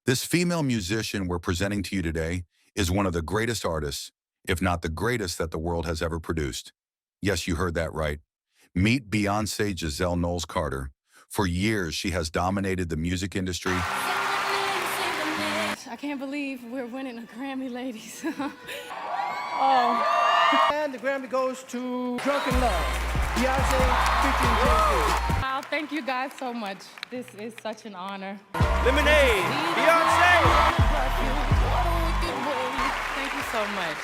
This female musician we're presenting to you today is one of the greatest artists, if not the greatest that the world has ever produced. Yes, you heard that right. Meet Beyonce Giselle Knowles-Carter. For years, she has dominated the music industry. I can't believe we're winning a Grammy, ladies. Oh. And the Grammy goes to Drunken Love, Beyonce featuring Jay-Z. Wow, thank you guys so much. This is such an honor. Lemonade, Beyonce. Thank you so much.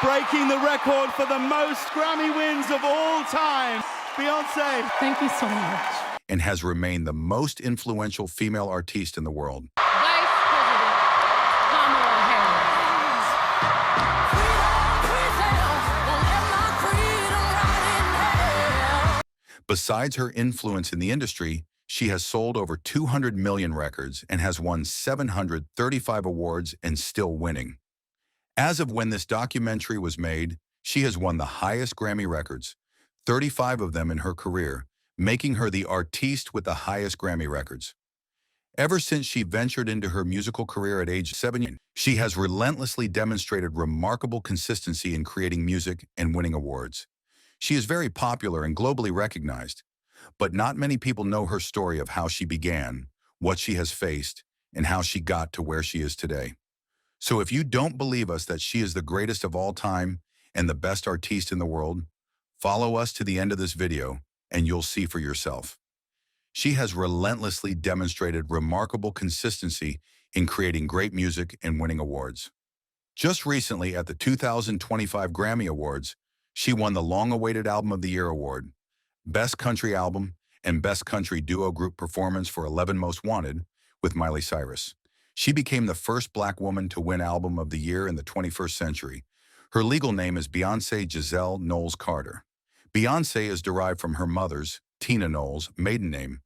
Breaking the record for the most Grammy wins of all time, Beyonce. Thank you so much. And has remained the most influential female artiste in the world. Vice President Kamala Harris. Besides her influence in the industry, she has sold over 200 million records and has won 735 awards and still winning. As of when this documentary was made, she has won the highest Grammy records, 35 of them in her career, making her the artiste with the highest Grammy records. Ever since she ventured into her musical career at age 7, she has relentlessly demonstrated remarkable consistency in creating music and winning awards. She is very popular and globally recognized, but not many people know her story of how she began, what she has faced, and how she got to where she is today. So if you don't believe us that she is the greatest of all time and the best artiste in the world, follow us to the end of this video and you'll see for yourself. She has relentlessly demonstrated remarkable consistency in creating great music and winning awards. Just recently at the 2025 Grammy Awards, she won the long-awaited Album of the Year award, Best Country Album, and Best Country Duo Group Performance for 11 Most Wanted with Miley Cyrus. She became the first Black woman to win Album of the Year in the 21st century. Her legal name is Beyonce Giselle Knowles-Carter. Beyonce is derived from her mother's, Tina Knowles, maiden name,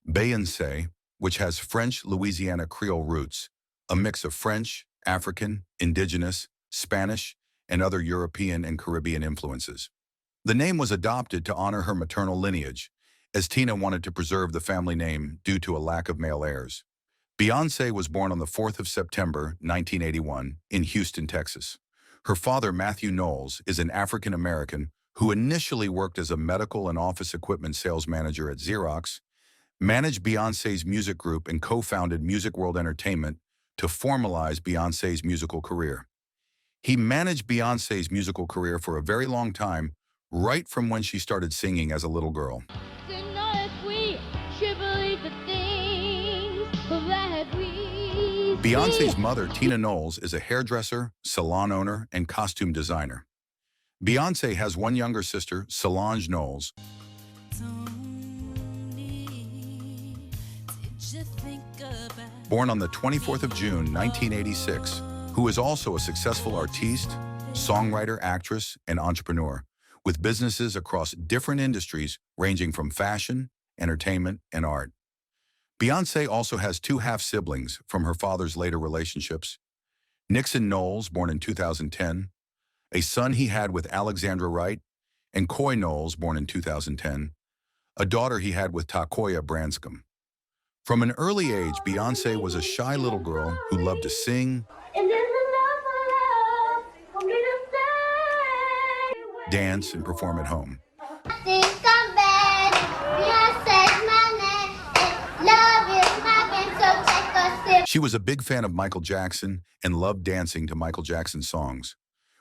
Beyonce, which has French Louisiana Creole roots, a mix of French, African, Indigenous, Spanish, and other European and Caribbean influences. The name was adopted to honor her maternal lineage, as Tina wanted to preserve the family name due to a lack of male heirs. Beyonce was born on the 4th of September, 1981, in Houston, Texas. Her father, Matthew Knowles, is an African-American who initially worked as a medical and office equipment sales manager at Xerox, managed Beyonce's music group, and co-founded Music World Entertainment to formalize Beyonce's musical career. He managed Beyonce's musical career for a very long time, right from when she started singing as a little girl. Beyonce's mother, Tina Knowles, is a hairdresser, salon owner, and costume designer. Beyonce has one younger sister, Solange Knowles, born on the 24th of June, 1986, who is also a successful artiste, songwriter, actress, and entrepreneur, with businesses across different industries ranging from fashion, entertainment, and art. Beyonce also has two half-siblings from her father's later relationships. Nixon Knowles, born in 2010, a son he had with Alexandra Wright, and Coy Knowles, born in 2010, a daughter he had with Takoya Branscombe. From an early age, Beyonce was a shy little girl who loved to sing, dance, and perform at home. She was a big fan of Michael Jackson and loved dancing to Michael Jackson's songs.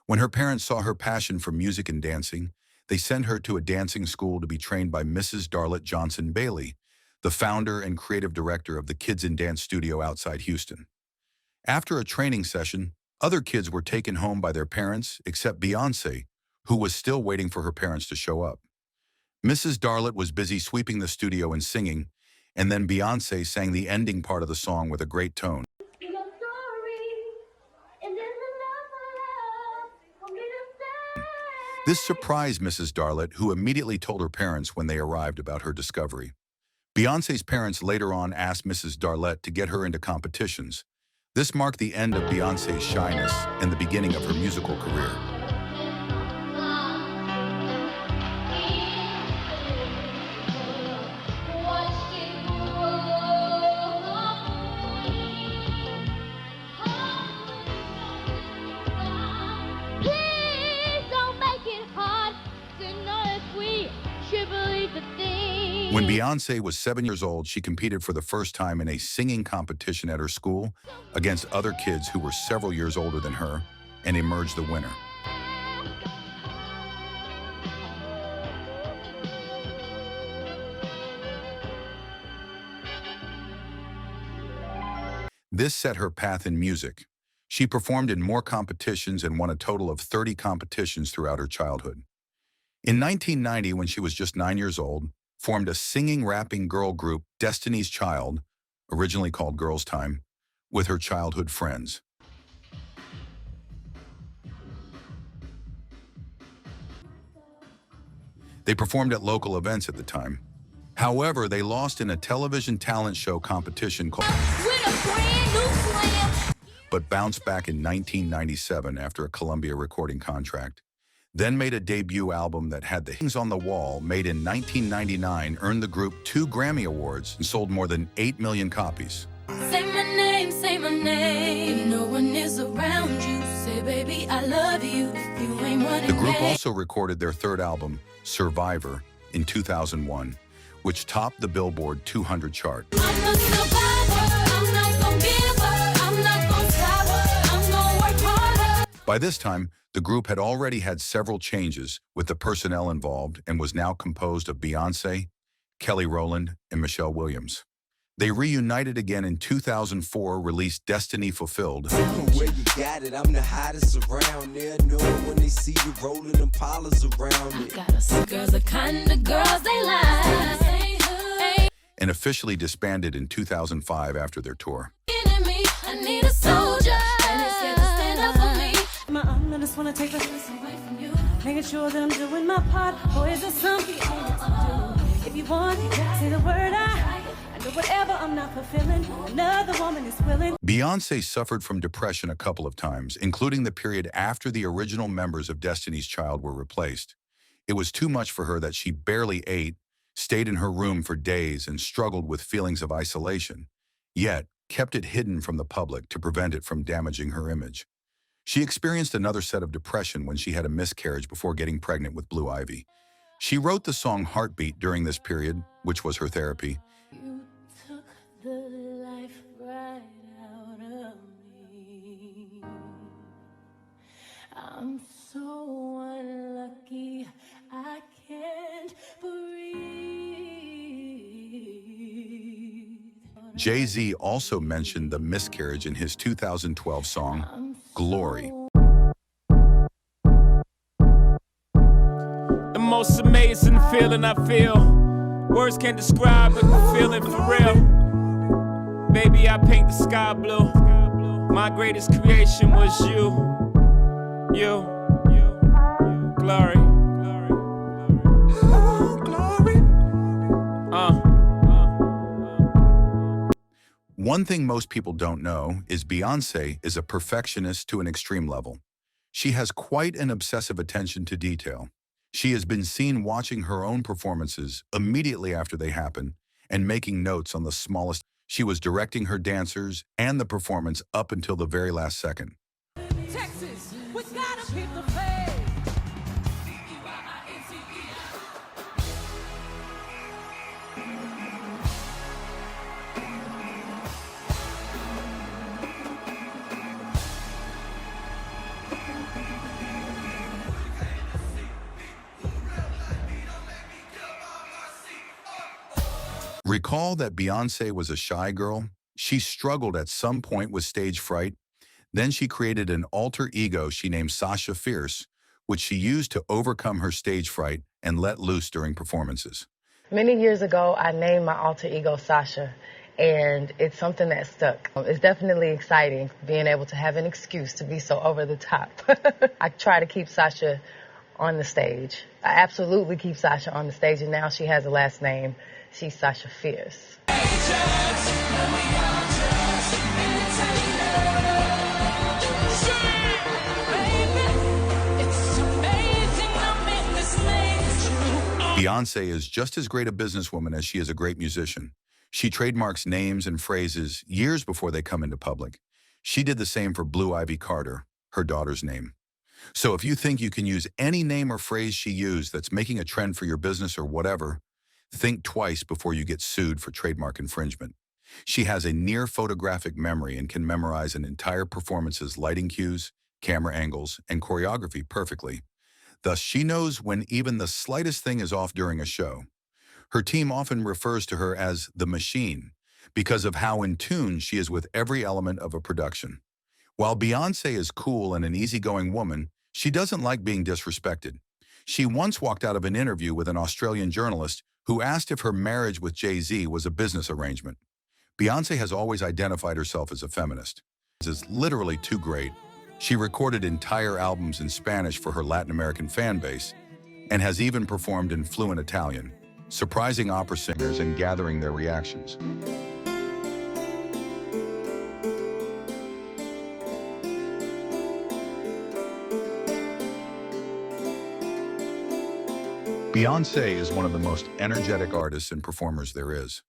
When her parents saw her passion for music and dancing, they sent her to a dancing school to be trained by Mrs. Darlette Johnson Bailey, the founder and creative director of the Kids in Dance studio outside Houston. After a training session, other kids were taken home by their parents except Beyonce, who was still waiting for her parents to show up. Mrs. Darlette was busy sweeping the studio and singing, and then Beyonce sang the ending part of the song with a great tone. This surprised Mrs. Darlette, who immediately told her parents when they arrived about her discovery. Beyonce's parents later on asked Mrs. Darlette to get her into competitions. This marked the end of Beyonce's shyness and the beginning of her musical career. When Beyonce was 7 years old, she competed for the first time in a singing competition at her school against other kids who were several years older than her and emerged the winner. This set her path in music. She performed in more competitions and won a total of 30 competitions throughout her childhood. In 1990, when she was just 9 years old, formed a singing, rapping girl group, Destiny's Child, originally called Girls' Time, with her childhood friends. They performed at local events at the time. However, they lost in a television talent show competition called but bounced back in 1997 after a Columbia recording contract. Then made a debut album that had the Things on the Wall, made in 1999, earned the group 2 Grammy Awards and sold more than 8 million copies. Say my name, if no one is around you, say baby I love you, if you ain't running The group back. also recorded their 3rd album, Survivor, in 2001, which topped the Billboard 200 chart. I'm a survivor, I'm not gonna give up, I'm not gonna stop, I'm gonna work harder. By this time, the group had already had several changes with the personnel involved and was now composed of Beyonce, Kelly Rowland, and Michelle Williams. They reunited again in 2004, released Destiny Fulfilled, Where you got it, I'm the hottest around there. Know when they see you rolling them polars around it. Gotta see girls, the kind of girls they like. and officially disbanded in 2005 after their tour. Enemy, I need a soldier, and it's here to stand up for me. I just wanna take the stress away from you, making sure that I'm doing my part. Or is it something you want to do? If you want it, say the word. I do whatever I'm not fulfilling. Another woman is willing. Beyonce suffered from depression a couple of times, including the period after the original members of Destiny's Child were replaced. It was too much for her that she barely ate, stayed in her room for days, and struggled with feelings of isolation, yet kept it hidden from the public to prevent it from damaging her image. She experienced another set of depression when she had a miscarriage before getting pregnant with Blue Ivy. She wrote the song Heartbeat during this period, which was her therapy. You took the life right out of me. I'm so unlucky, I can't breathe. Jay-Z also mentioned the miscarriage in his 2012 song, Glory. The most amazing feeling I feel. Words can't describe the feeling for real. Baby, I paint the sky blue. My greatest creation was you. You. Glory. One thing most people don't know is Beyonce is a perfectionist to an extreme level. She has quite an obsessive attention to detail. She has been seen watching her own performances immediately after they happen and making notes on the smallest. She was directing her dancers and the performance up until the very last second. Texas, we gotta keep the faith. Recall that Beyonce was a shy girl. She struggled at some point with stage fright. Then she created an alter ego she named Sasha Fierce, which she used to overcome her stage fright and let loose during performances. Many years ago, I named my alter ego Sasha, and it's something that stuck. It's definitely exciting being able to have an excuse to be so over the top. I try to keep Sasha on the stage. I absolutely keep Sasha on the stage, and now she has a last name. She's Sasha Fierce. Beyonce is just as great a businesswoman as she is a great musician. She trademarks names and phrases years before they come into public. She did the same for Blue Ivy Carter, her daughter's name. So if you think you can use any name or phrase she used that's making a trend for your business or whatever, Think twice before you get sued for trademark infringement. She has a near photographic memory and can memorize an entire performance's lighting cues, camera angles, and choreography perfectly. Thus, she knows when even the slightest thing is off during a show. Her team often refers to her as the machine because of how in tune she is with every element of a production. While Beyoncé is cool and an easygoing woman, she doesn't like being disrespected. She once walked out of an interview with an Australian journalist who asked if her marriage with Jay-Z was a business arrangement. Beyoncé has always identified herself as a feminist. This is literally too great. She recorded entire albums in Spanish for her Latin American fan base and has even performed in fluent Italian, surprising opera singers and gathering their reactions. Beyoncé is one of the most energetic artists and performers there is.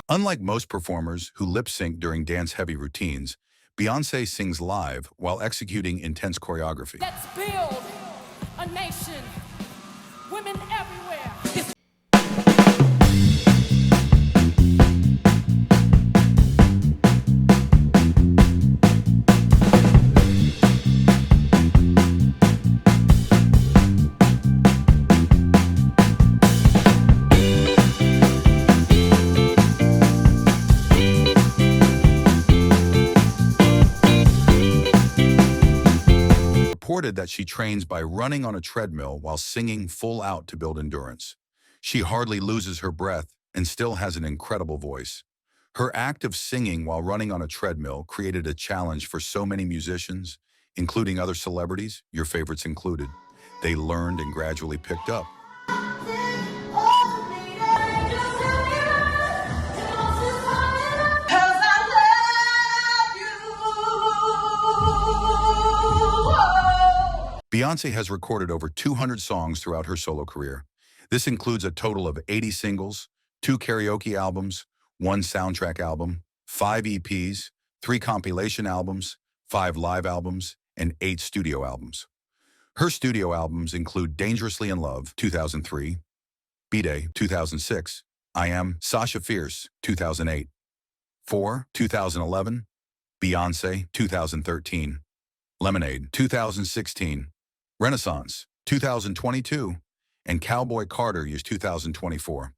Unlike most performers who lip-sync during dance-heavy routines, Beyoncé sings live while executing intense choreography. Let's build a nation. Women everywhere. Reported that she trains by running on a treadmill while singing full out to build endurance. She hardly loses her breath and still has an incredible voice. Her act of singing while running on a treadmill created a challenge for so many musicians, including other celebrities, your favorites included. They learned and gradually picked up. Beyoncé has recorded over 200 songs throughout her solo career. This includes a total of 80 singles, 2 karaoke albums, 1 soundtrack album, 5 EPs, 3 compilation albums, 5 live albums, and 8 studio albums. Her studio albums include Dangerously in Love, 2003, B-Day, 2006, I Am, Sasha Fierce, 2008, 4, 2011, Beyoncé, 2013, Lemonade, 2016, Renaissance, 2022, and Cowboy Carter, years 2024.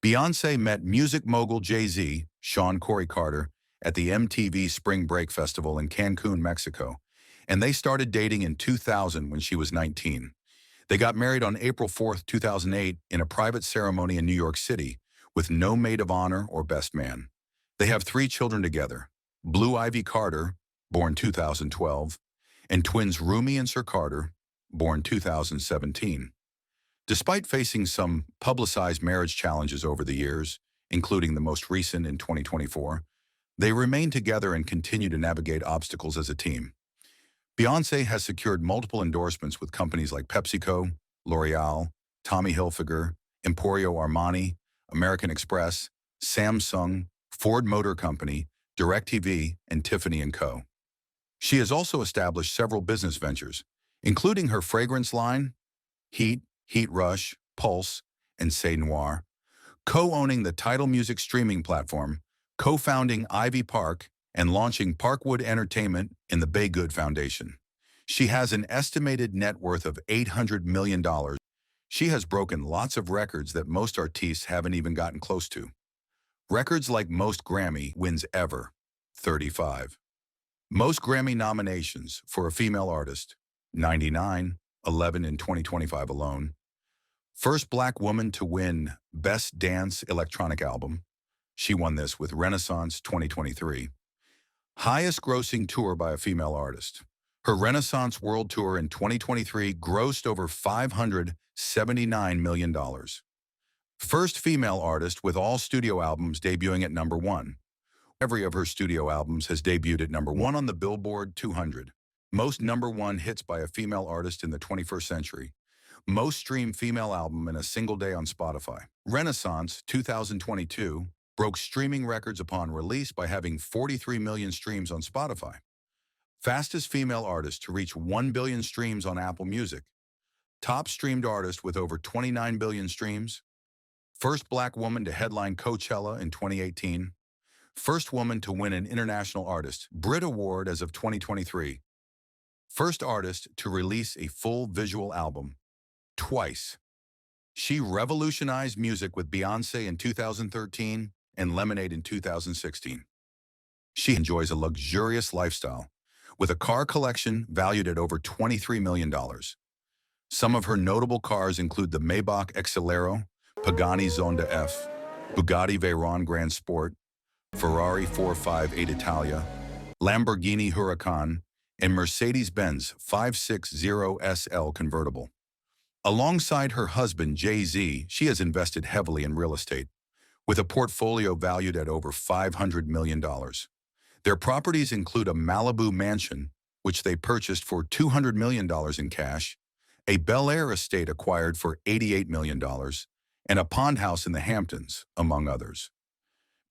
Beyoncé met music mogul Jay-Z, Sean Corey Carter, at the MTV Spring Break Festival in Cancun, Mexico, and they started dating in 2000 when she was 19. They got married on April 4, 2008, in a private ceremony in New York City, with no maid of honor or best man. They have 3 children together, Blue Ivy Carter, born 2012, and twins Rumi and Sir Carter, born 2017. Despite facing some publicized marriage challenges over the years, including the most recent in 2024, they remain together and continue to navigate obstacles as a team. Beyoncé has secured multiple endorsements with companies like PepsiCo, L'Oreal, Tommy Hilfiger, Emporio Armani, American Express, Samsung, Ford Motor Company, DirecTV, and Tiffany & Co. She has also established several business ventures, including her fragrance line, Heat, Heat Rush, Pulse, and Say Noir, co-owning the Tidal music streaming platform, co-founding Ivy Park, and launching Parkwood Entertainment in the Bay Good Foundation. She has an estimated net worth of $800 million. She has broken lots of records that most artists haven't even gotten close to. Records like most Grammy wins ever, 35. Most Grammy nominations for a female artist, 99, 11 in 2025 alone. First Black woman to win Best Dance Electronic Album. She won this with Renaissance 2023. Highest grossing tour by a female artist. Her Renaissance World Tour in 2023 grossed over $579 million. First female artist with all studio albums debuting at number 1. Every of her studio albums has debuted at number 1 on the Billboard 200. Most number 1 hits by a female artist in the 21st century. Most streamed female album in a single day on Spotify. Renaissance 2022 broke streaming records upon release by having 43 million streams on Spotify. Fastest female artist to reach 1 billion streams on Apple Music. top streamed artist with over 29 billion streams, first Black woman to headline Coachella in 2018, first woman to win an International Artist Brit Award as of 2023, first artist to release a full visual album twice. She revolutionized music with Beyonce in 2013 and Lemonade in 2016. She enjoys a luxurious lifestyle with a car collection valued at over $23 million. Some of her notable cars include the Maybach Exelero, Pagani Zonda F, Bugatti Veyron Grand Sport, Ferrari 458 Italia, Lamborghini Huracan, and Mercedes-Benz 560 SL convertible. Alongside her husband, Jay-Z, she has invested heavily in real estate, with a portfolio valued at over $500 million. Their properties include a Malibu mansion, which they purchased for $200 million in cash, a Bel Air estate acquired for $88 million, and a pond house in the Hamptons, among others.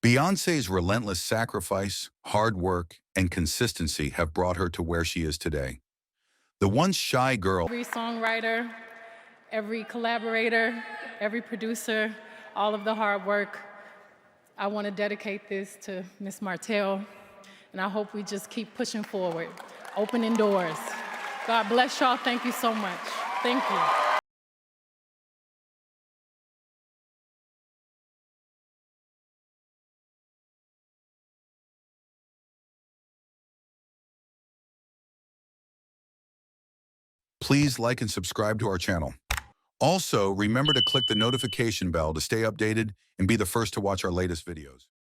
Beyoncé's relentless sacrifice, hard work, and consistency have brought her to where she is today. The once shy girl, Every songwriter, every collaborator, every producer, all of the hard work. I want to dedicate this to Miss Martell, and I hope we just keep pushing forward, opening doors. God bless y'all. Thank you so much. Thank you. please like and subscribe to our channel. Also, remember to click the notification bell to stay updated and be the first to watch our latest videos.